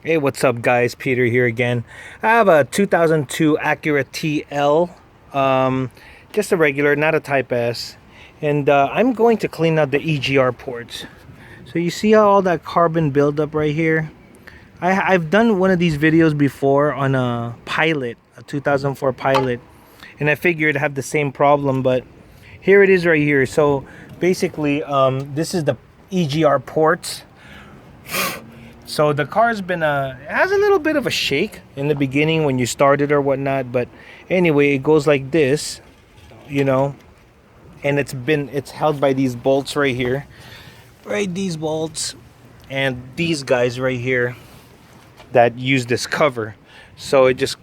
Hey, what's up guys? Peter here again. I have a 2002 Acura TL, just a regular, not a Type S, and I'm going to clean out the EGR ports. So you see how all that carbon buildup right here? I've done one of these videos before on a Pilot, a 2004 Pilot, and I figured I'd have the same problem, but here it is right here. So basically, this is the EGR ports. So the car's been it has a little bit of a shake in the beginning when you start it or whatnot, but anyway, it goes like this, you know, and it's held by these bolts right here, right, these bolts, and these guys right here that use this cover. So it's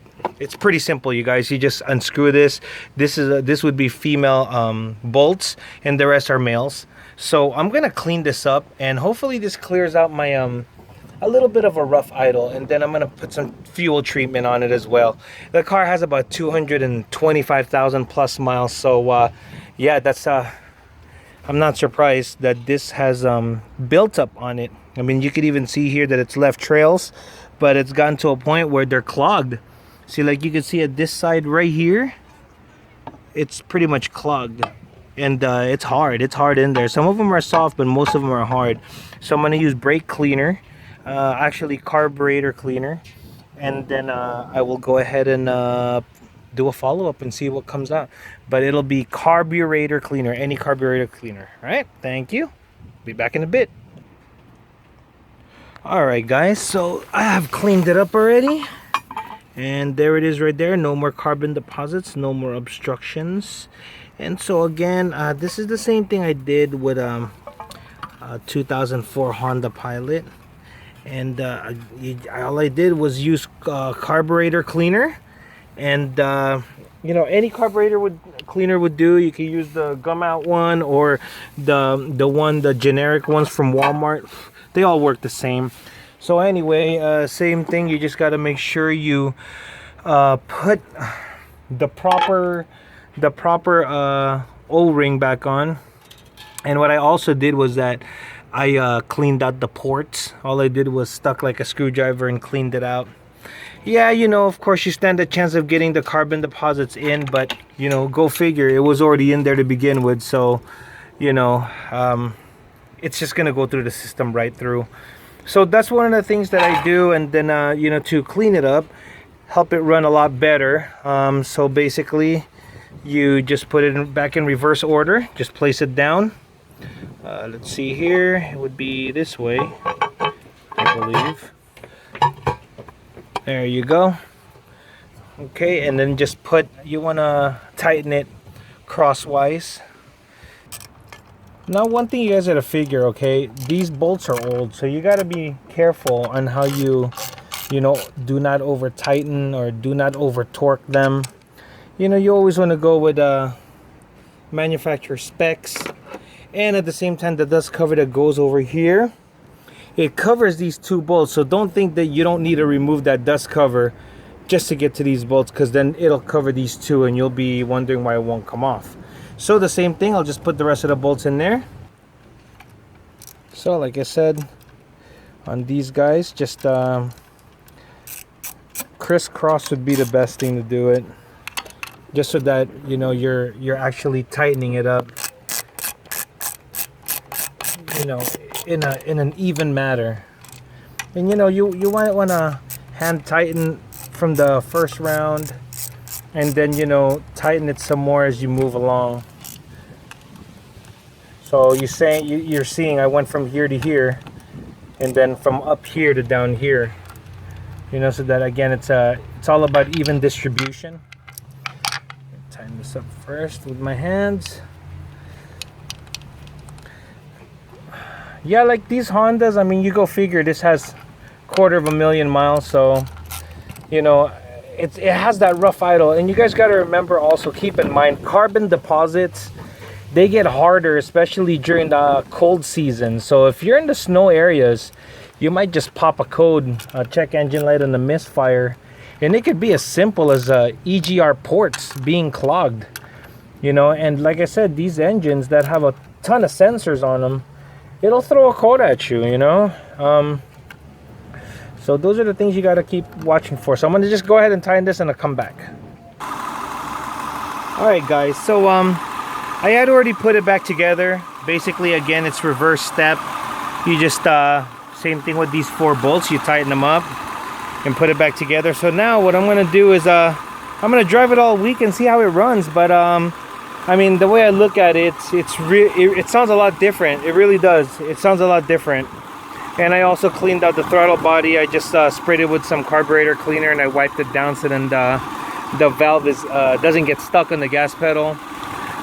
pretty simple, you guys. You just unscrew this. This would be female bolts, and the rest are males. So I'm gonna clean this up, and hopefully this clears out my a little bit of a rough idle, and then I'm gonna put some fuel treatment on it as well. The car has about 225,000 plus miles, so yeah, that's I'm not surprised that this has built up on it. I mean, you could even see here that it's left trails, but it's gotten to a point where they're clogged. See, like you can see at this side right here, it's pretty much clogged, and it's hard in there. Some of them are soft, but most of them are hard. So I'm gonna use brake cleaner, actually carburetor cleaner, and then I will go ahead and do a follow-up and see what comes out. But it'll be carburetor cleaner, any carburetor cleaner. All right, thank you. Be back in a bit. All right guys, so I have cleaned it up already, and there it is right there. No more carbon deposits, no more obstructions. And so again, this is the same thing I did with 2004 Honda Pilot. And all I did was use carburetor cleaner, and you know, any carburetor cleaner would do. You can use the gum out one, or the generic ones from Walmart. They all work the same. So anyway, same thing. You just got to make sure you put the proper O-ring back on. And what I also did was that I cleaned out the ports. All I did was stuck like a screwdriver and cleaned it out. Yeah, you know, of course you stand a chance of getting the carbon deposits in, but you know, go figure, it was already in there to begin with. So you know, it's just gonna go through the system right through. So that's one of the things that I do. And then you know, to clean it up, help it run a lot better, so basically you just put it back in reverse order. Just place it down. Let's see here, it would be this way, I believe. There you go. Okay, and then just you want to tighten it crosswise. Now, one thing you guys got to figure, okay, these bolts are old, so you got to be careful on how you know, do not over tighten or do not over torque them. You know, you always want to go with manufacturer specs. And at the same time, the dust cover that goes over here, it covers these two bolts. So don't think that you don't need to remove that dust cover just to get to these bolts, because then it'll cover these two and you'll be wondering why it won't come off. So the same thing, I'll just put the rest of the bolts in there. So like I said, on these guys, just crisscross would be the best thing to do it, just so that you know you're actually tightening it up, you know, in an even manner. And you know, you might want to hand tighten from the first round, and then you know, tighten it some more as you move along. So you're seeing I went from here to here, and then from up here to down here, you know, so that again it's all about even distribution. Tighten this up first with my hands. Yeah, like these Hondas, I mean, you go figure, this has 250,000 miles, so you know, it has that rough idle. And you guys got to remember, also keep in mind, carbon deposits, they get harder, especially during the cold season. So if you're in the snow areas, you might just pop a code, check engine light on the Misfire, and it could be as simple as EGR ports being clogged, you know. And like I said, these engines that have a ton of sensors on them, it'll throw a code at you, you know. So those are the things you got to keep watching for. So I'm going to just go ahead and tighten this and I'll come back. Alright guys, so I had already put it back together. Basically, again, it's reverse step. You just same thing with these 4 bolts. You tighten them up and put it back together. So now what I'm going to do is I'm going to drive it all week and see how it runs. But I mean, the way I look at it, it sounds a lot different. It really does. It sounds a lot different. And I also cleaned out the throttle body. I just sprayed it with some carburetor cleaner and I wiped it down so then the valve doesn't get stuck on the gas pedal.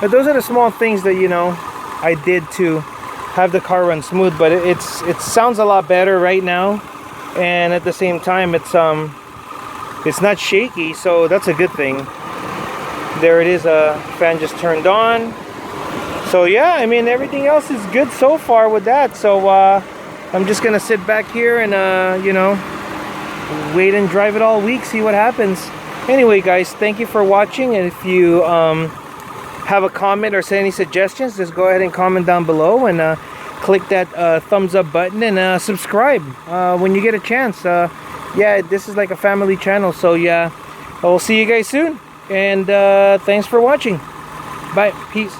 But those are the small things that, you know, I did to have the car run smooth. But it sounds a lot better right now, and at the same time it's not shaky, so that's a good thing. There it is, fan just turned on. So yeah, I mean, everything else is good so far with that. So I'm just gonna sit back here and you know, wait and drive it all week, see what happens. Anyway guys, thank you for watching, and if you have a comment or say any suggestions, just go ahead and comment down below and click that thumbs up button and subscribe when you get a chance. Yeah, this is like a family channel, so yeah, I will see you guys soon, and thanks for watching. Bye, peace.